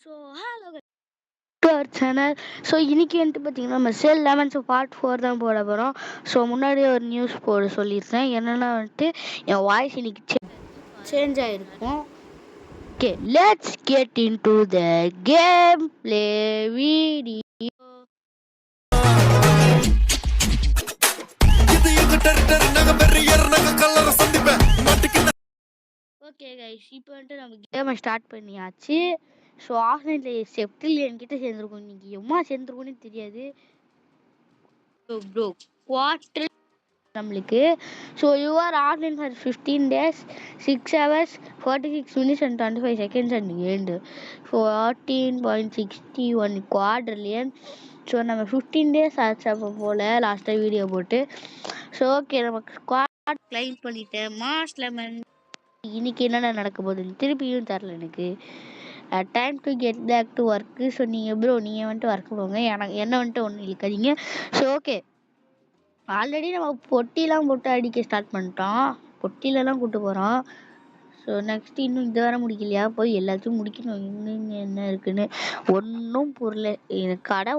So hello to our channel. So இன்னைக்கு வந்துட்டு பார்த்தீங்கன்னா நம்ம செல் 11 பார்ட் 4 தான் போட போகிறோம். ஸோ முன்னாடியே ஒரு நியூஸ் போட சொல்லியிருந்தேன். என்னென்னா வந்துட்டு என் வாய்ஸ் இன்னைக்கு சேஞ்ச் ஆகிருக்கும். Okay, let's get in to the game play video. Okay guys, இப்போ வந்துட்டு நம்ம கேமை ஸ்டார்ட் பண்ணியாச்சு. ஸோ ஆஃப்லைனில் செப்டில் என்கிட்ட சேர்ந்துருக்கோம். இன்னைக்கு எம்மா சேர்ந்துருக்கோன்னு தெரியாது. ப்ரோ குவார்டர் நம்மளுக்கு. So you are online for 15 days 6 hours 46 minutes and 25 seconds and end 14.61 quadrillion. So நம்ம 15 days ஆச்சு அப்போ போல் லாஸ்ட்டாக வீடியோ போட்டு. ஸோ ஓகே, நம்ம ஸ்குவாட் கிளைம் பண்ணிட்டேன். மாஸ் லெமன் இன்னைக்கு என்னென்ன நடக்க போகுதுன்னு திருப்பியும் தரல எனக்கு. Time to get back to work. So நீங்கள் ப்ரோ நீங்கள் வந்துட்டு ஒர்க் போங்க, எனக்கு என்ன வந்துட்டு ஒன்றும் இழுக்காதீங்க. ஸோ ஓகே, ஆல்ரெடி நம்ம பொட்டிலாம் போட்டு அடிக்க ஸ்டார்ட் பண்ணிட்டோம். பொட்டிலலாம் கூப்பிட்டு போகிறோம். ஸோ நெக்ஸ்ட் இன்னும் இது வர முடிக்கலையா, போய் எல்லாத்தையும் முடிக்கணும். இன்னும் என்ன இருக்குன்னு ஒன்றும் புரியல. எனக்கு கடை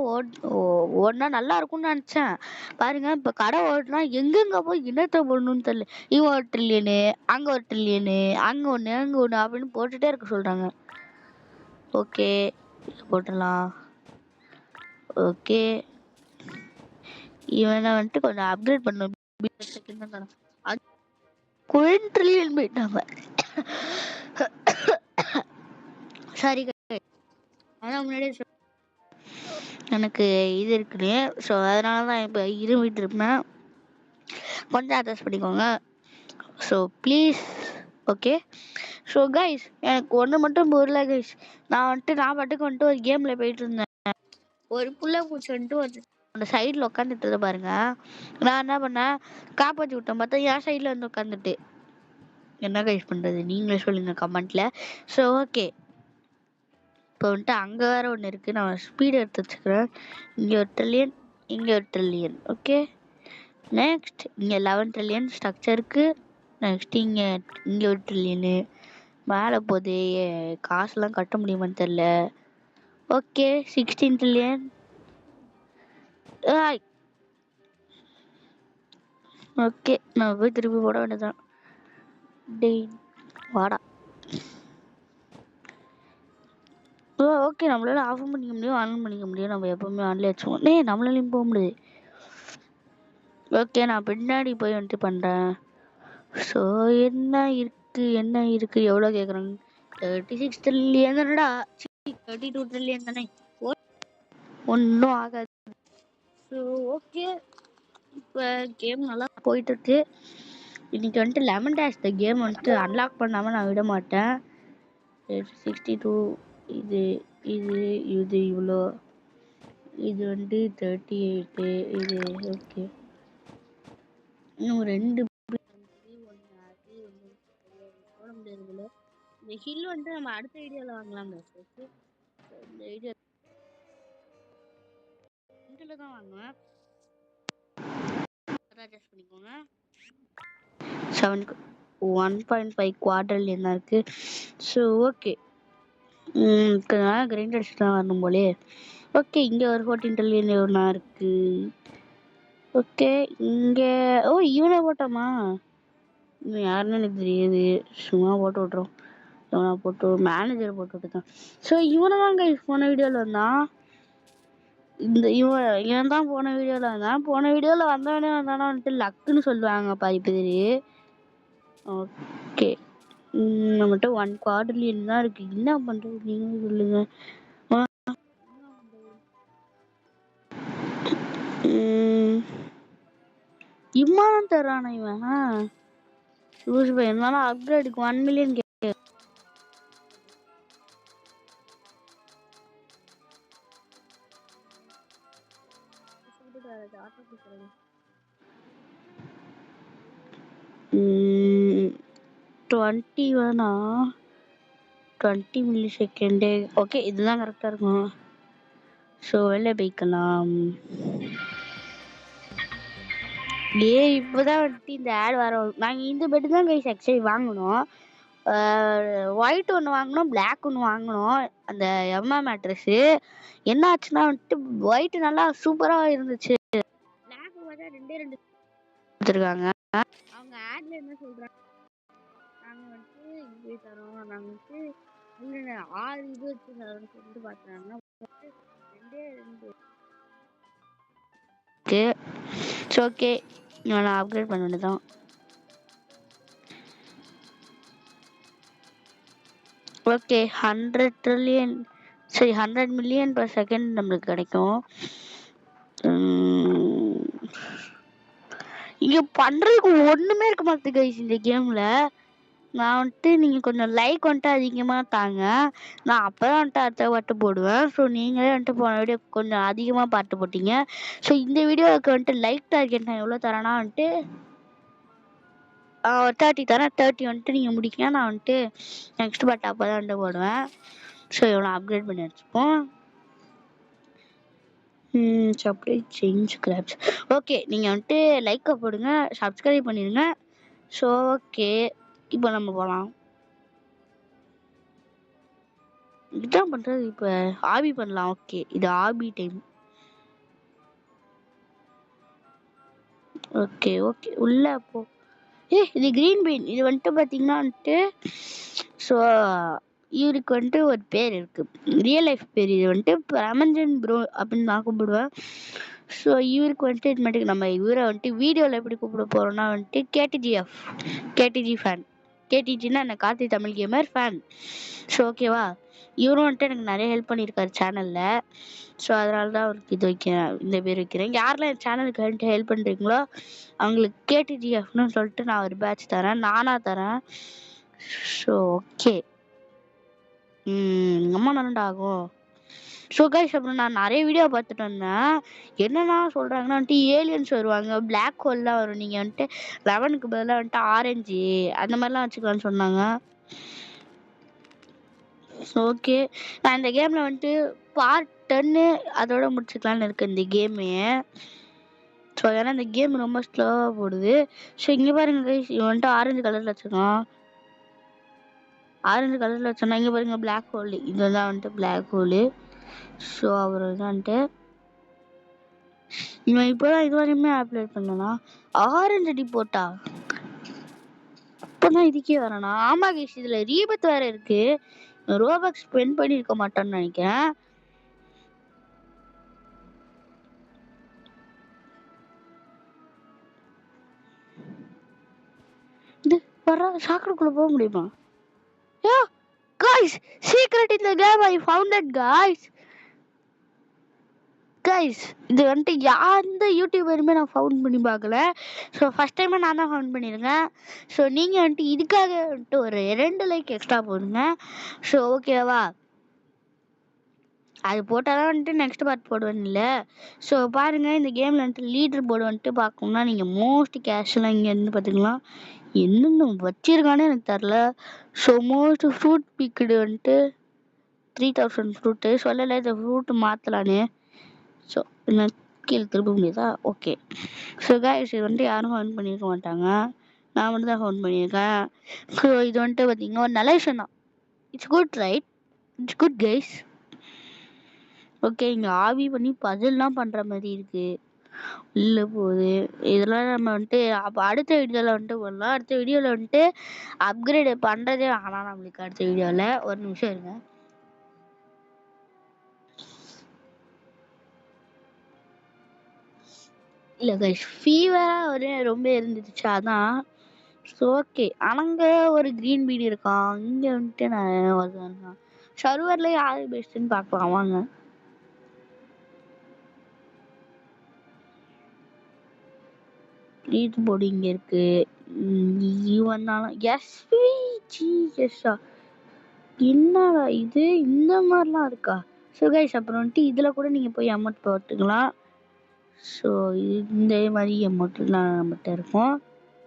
ஓடினா நல்லா இருக்கும்னு நினச்சேன். பாருங்க, இப்போ கடை ஓடினா எங்கெங்கே போய் என்னத்தை போடணும்னு தெரியல. இவன் ஒரு ட்ரில்லியனு, அங்கே ஒரு ட்ரில்லியனு, அங்கே ஒன்று அப்படின்னு போட்டுகிட்டே இருக்க சொல்கிறாங்க. ஓகே, போட்டுடலாம். ஓகே, இவனை வந்துட்டு கொஞ்சம் அப்கிரேட் பண்ணணும். குயின்ட்ரில்லியன் போயிட்டாங்க. சாரி, ஆனால் முன்னாடியே எனக்கு இது இருக்குது. ஸோ அதனால தான் இப்போ இருமிட்டு இருப்பேன், கொஞ்சம் அட்ஜஸ்ட் பண்ணிக்கோங்க. So please. Okay, so guys எனக்கு ஒன்று மட்டும் புரியல கைஸ். நான் பாட்டுக்கு வந்துட்டு ஒரு கேமில் போயிட்டு இருந்தேன். ஒரு புள்ள பூச்சி வந்துட்டு ஒரு அந்த சைடில் உட்காந்துட்டு பாருங்க. நான் என்ன பண்ணேன், காப்பாற்றி விட்டேன். பார்த்தா என் சைடில் வந்து உட்காந்துட்டு என்ன கைஸ் பண்ணுறது நீங்களே சொல்லுங்க கமெண்ட்ல. ஸோ ஓகே, இப்போ வந்துட்டு அங்கே வேறு ஒன்று இருக்குது. நான் ஸ்பீடு எடுத்து வச்சுக்கிறேன். இங்கே ஒரு ட்ரில்லியன், இங்கே ஒரு ட்ரில்லியன். ஓகே, நெக்ஸ்ட் இங்கே 11 ட்ரில்லியன் ஸ்ட்ரக்சருக்கு. நெக்ஸ்ட் இங்கே ஒரு ட்ரில்லியனு மேலே போதே, காசுலாம் கட்ட முடியுமான்னு தெரில. Okay, 16 trillion. ஓகே, நம்ம போய் திருப்பி போட வேண்டியதான். டேய் வாடா. ஓகே, நம்மளால ஆஃப் பண்ணிக்க முடியும், ஆன் பண்ணிக்க முடியும். நம்ம எப்பவுமே ஆன்லேயே வச்சுக்கோம். நம்மளாலையும் போக முடியுது. ஓகே, நான் பின்னாடி போய் வந்துட்டு பண்ணுறேன். ஸோ என்ன இருக்கு எவ்வளோ கேட்குறாங்க? 36 ட்ரில்லியன் தானடா, 32 ட்ரில்லியன் தானே, ஒன்றும் ஆகாது. ஸோ ஓகே, இப்போ கேம் நல்லா போயிட்டு இருக்கு. இன்னைக்கு வந்துட்டு லெமன் டேஷ் த கேம் வந்துட்டு அன்லாக் பண்ணாமல் நான் விட மாட்டேன். 62 இது இவ்வளோ, இது வந்துட்டு 38 இது. ஓகே, இன்னும் 2 போட முடியாதுல. இந்த ஹில் வந்துட்டு நம்ம அடுத்த வீடியோவில் வாங்கலாங்க. இந்த வீடியோ இதில் தான் வாங்குவேன். அட்ஜஸ்ட் பண்ணிக்கோங்க. 1.5 குவார்டர்லியன் தான் இருக்குது. ஸோ ஓகே, கிரைண்ட் அடிச்சுட்டு தான் வரணும் போலே. ஓகே, இங்கே ஒரு 14 ட்ரில்லியன் ஒன்றா இருக்குது. ஓகே, இங்கே இவனை போட்டோமா, இன்னும் யாருன்னு எனக்கு தெரியாது. சும்மா போட்டு விட்றோம். இவனை போட்டு மேனேஜர் போட்டு விட்டுதான். ஸோ இவனை தாங்க போன வீடியோவில் வந்தான். இவன் தான் போன வீடியோவில் வந்தான். போன வீடியோவில் வந்தவனே வந்தானா வந்துட்டு லக்குன்னு சொல்லுவாங்க பாதி பேர். ஓகே, நம்மகிட்ட 1 குவார்டர்லியன் தான் இருக்கு. என்ன பண்றது நீங்க சொல்லுங்க. இம்மாதான் தர்றானா இவன்? இருந்தாலும் அப்கிரேடுக்கு 1 மில்லியன் வேணா 20 மில்லி செகண்டு. ஓகே, இதுதான் கரெக்டாக இருக்கும். ஸோ வெளில போய்க்கலாம். இப்போதான் வந்துட்டு இந்த ஆட் வர. நாங்கள் இந்த பெட்டு தான் கைஸ் ஆக்சுவலி வாங்கணும். ஒயிட் ஒன்று வாங்கினோம், பிளாக் ஒன்று வாங்கினோம். அந்த எம்மா மேட்ரஸு என்ன ஆச்சுன்னா வந்துட்டு ஒயிட் நல்லா சூப்பராக இருந்துச்சு. பிளாக் பார்த்தா ரெண்டே ரெண்டு கொடுத்துருக்காங்க. அவங்க ஆட்ல என்ன சொல்றாங்க, நாங்கள் வந்துட்டு இது தரோம், நாங்கள் வந்துட்டு 6 இது வச்சு தரோம்னு சொல்லிட்டு பார்க்குறாங்க. ரெண்டே ரெண்டு ஓகே, நான் அப்கிரேட் பண்ண வேண்டியதான். ஓகே, 100 ட்ரில்லியன் சரி 100 மில்லியன் per செகண்ட் நம்மளுக்கு கிடைக்கும். இங்க பண்றதுக்கு ஒண்ணுமே இருக்க மாட்டேங்குது கைஸ் இந்த கேம்ல. நான் வந்துட்டு நீங்க கொஞ்சம் லைக் வந்துட்டு அதிகமா தாங்க, நான் அப்பதான் வந்துட்டு அடுத்த பாட்டு போடுவேன். ஸோ நீங்களே வந்துட்டு போன வீடியோ கொஞ்சம் அதிகமா பாட்டு போட்டீங்க. ஸோ இந்த வீடியோவுக்கு வந்துட்டு லைக் டார்கெட் நான் எவ்வளோ தரேன்னா வந்துட்டு 30 தரேன். 30 வந்துட்டு நீங்க முடிக்கீங்க, நான் வந்துட்டு நெக்ஸ்ட் பாட்டு அப்பதான் வந்துட்டு போடுவேன். ஸோ எவ்வளோ அப்கிரேட் பண்ணி வச்சுப்போம். அப்படியே சேஞ்ச் கிராப்ஸ். ஓகே, நீங்கள் வந்துட்டு லைக்கை போடுங்க, சப்ஸ்கிரைப் பண்ணிடுங்க. ஸோ ஓகே, இப்போ நம்ம போகலாம். இதுதான் பண்ணுறது, இப்போ ஆபி பண்ணலாம். ஓகே, இது ஆபி டைம். ஓகே ஓகே, உள்ள போ. இது கிரீன் பீன். இது வந்துட்டு பார்த்தீங்கன்னா வந்துட்டு ஸோ இவருக்கு வந்துட்டு ஒரு பேர் இருக்கு, ரியல் லைஃப் பேர். இது வந்துட்டு அமஞ்சன் ப்ரோ அப்படின்னு நான் கூப்பிடுவேன். ஸோ இவருக்கு வந்துட்டு இது மட்டும் நம்ம இவரை வந்துட்டு வீடியோவில் எப்படி கூப்பிட போறோம்னா வந்துட்டு கேடிஜி ஃபேன். கேடிஜின்னா என்ன, Karthi Tamil gamer fan. So ஓகேவா, இவரும் வந்துட்டு எனக்கு நிறைய ஹெல்ப் பண்ணியிருக்காரு சேனல்ல. ஸோ அதனால தான் அவருக்கு இது வைக்கிறேன், இந்த பேர் வைக்கிறேன். யாரெல்லாம் என் சேனலுக்கு வந்துட்டு ஹெல்ப் பண்ணுறீங்களோ அவங்களுக்கு கேடிஜிஎஃப்னு சொல்லிட்டு நான் ஒரு பேட்ச் தரேன், நானா தரேன். ஸோ ஓகே, அம்மா நல்லாண்டா ஆகும். ஸோ கைஸ், அப்புறம் நான் நிறைய வீடியோ பார்த்துட்டு வந்தேன். என்னென்னா சொல்கிறாங்கன்னா வந்துட்டு ஏலியன்ஸ் வருவாங்க, பிளாக் ஹோல்லாம் வரும், நீங்கள் வந்துட்டு 11க்கு பதிலாக வந்துட்டு ஆரஞ்சு அந்த மாதிரிலாம் வச்சுக்கலாம்னு சொன்னாங்க. ஓகே, நான் இந்த கேமில் வந்துட்டு பார்ட் 10 அதோட முடிச்சுக்கலான்னு இருக்கேன் இந்த கேமு. ஸோ ஏன்னா இந்த கேம் ரொம்ப ஸ்லோவாக போடுது. ஸோ இங்கே பாருங்க கைஸ், இவன் வந்துட்டு ஆரஞ்சு கலரில் வச்சுருக்கான். ஆரஞ்சு கலரில் வச்சோன்னா இங்கே பாருங்க பிளாக் ஹோல், இதுதான் வந்துட்டு பிளாக் ஹோலு. ஸோ அவர் வந்துட்டு இவன் இப்போதான் இது வரையுமே அப்லோட் பண்ணனா ஆரஞ்சு அடி போட்டா அப்பதான் இதுக்கே வரனா. ஆமா கைஸ், இதுல ரீபத் வேற இருக்கு. ரோபக்ஸ் ஸ்பெண்ட் பண்ணி இருக்க மாட்டான்னு நினைக்கிறேன். இது வர சாக்கடைக்குள்ள போக முடியுமா? யோ கைஸ், சீக்ரெட் இந்த game I found it guys. Guys, இது வந்துட்டு எந்த யூடியூபருமே நான் ஃபவுண்ட் பண்ணி பார்க்கல. ஸோ ஃபஸ்ட் டைமாக நான் தான் ஃபவுண்ட் பண்ணியிருக்கேன். ஸோ நீங்கள் வந்துட்டு இதுக்காக வந்துட்டு ஒரு 2 லைக் எக்ஸ்ட்ரா போடுங்க. ஸோ ஓகேவா, அது போட்டால் தான் வந்துட்டு நெக்ஸ்ட் பார்ட் போடுவேன் இல்லை. ஸோ பாருங்கள், இந்த கேமில் வந்துட்டு லீடர் போர்டு வந்துட்டு பார்க்கணும்னா நீங்கள் மோஸ்ட் கேஷ்லாம் இங்கே இருந்து பார்த்துக்கலாம். என்னென்ன வச்சிருக்கானே எனக்கு தரல. ஸோ மோஸ்ட் ஃப்ரூட் பிக்குடு வந்துட்டு 3000 ஃப்ரூட்டு சொல்லலை, இந்த ஃப்ரூட்டு மாற்றலான்னு. ஸோ என்ன கீழே திரும்ப முடியுதா? ஓகே. ஸோ கைஸ், இது வந்துட்டு யாரும் ஃபவுண்ட் பண்ணியிருக்க மாட்டாங்க, நான் மட்டும் தான் ஃபவுண்ட் பண்ணியிருக்கேன். ஸோ இது வந்துட்டு பார்த்தீங்கன்னா ஒரு நல்ல விஷயம் தான். It's good right, it's good guys. Okay, இங்கே ஆவி பண்ணி பஜல்லாம் பண்ணுற மாதிரி இருக்குது, இல்லை போகுது. இதெல்லாம் நம்ம வந்துட்டு அப்போ அடுத்த வீடியோவில் வந்துட்டு பண்ணலாம். அடுத்த வீடியோவில் வந்துட்டு அப்கிரேடு பண்ணுறதே ஆனால் நம்மளுக்கு அடுத்த வீடியோவில் ஒரு நிமிஷம் இருங்க. இல்லை கைஸ், ஃபீவராக ஒரு ரொம்ப இருந்துச்சு அதான். ஸோ ஓகே, அங்கே ஒரு க்ரீன் பீட் இருக்கான், இங்கே வந்துட்டு நான் வருவேன். சர்வரில் யார் பெஸ்ட்டுன்னு பார்க்கலாம் வாங்க. லீட் போர்டு இங்கே இருக்கு. வந்தாலும் எஸ்விஜிஎஸ்ஸா என்னடா இது, இந்த மாதிரிலாம் இருக்கா? ஸோ கைஸ், அப்புறம் வந்துட்டு இதில் கூட நீங்கள் போய் அமௌண்ட் போட்டுக்கலாம். ஸோ இந்த மாதிரி அமௌண்ட்லாம் நம்மகிட்ட இருக்கும்.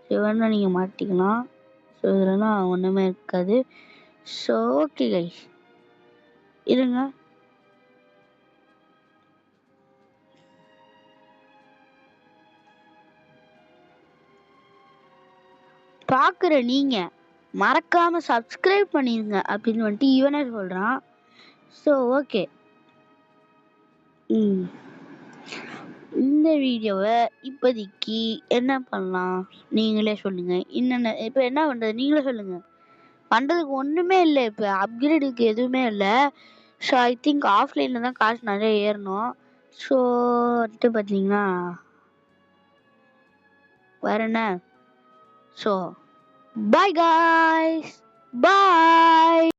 ஸோ வேணால் நீங்கள் மாட்டிக்கலாம். ஸோ இதெல்லாம் ஒன்றுமே இருக்காது. ஸோ ஓகே கைஸ், இருங்க. பார்க்குற நீங்கள் மறக்காம சப்ஸ்கிரைப் பண்ணிருங்க அப்படின்னு வந்துட்டு இவனே சொல்றான். ஸோ ஓகே, இந்த வீடியோவை இப்போதைக்கு என்ன பண்ணலாம் நீங்களே சொல்லுங்க. என்னென்ன இப்போ என்ன பண்றது நீங்களே சொல்லுங்க. பண்றதுக்கு ஒண்ணுமே இல்லை, இப்போ அப்கிரேடுக்கு எதுவுமே இல்லை. ஸோ ஐ திங்க் ஆஃப்லைன்ல தான் காசு நிறைய ஏறணும். ஸோ வந்துட்டு பார்த்தீங்கன்னா வேற என்ன. ஸோ பாய் காய்ஸ், பாய்.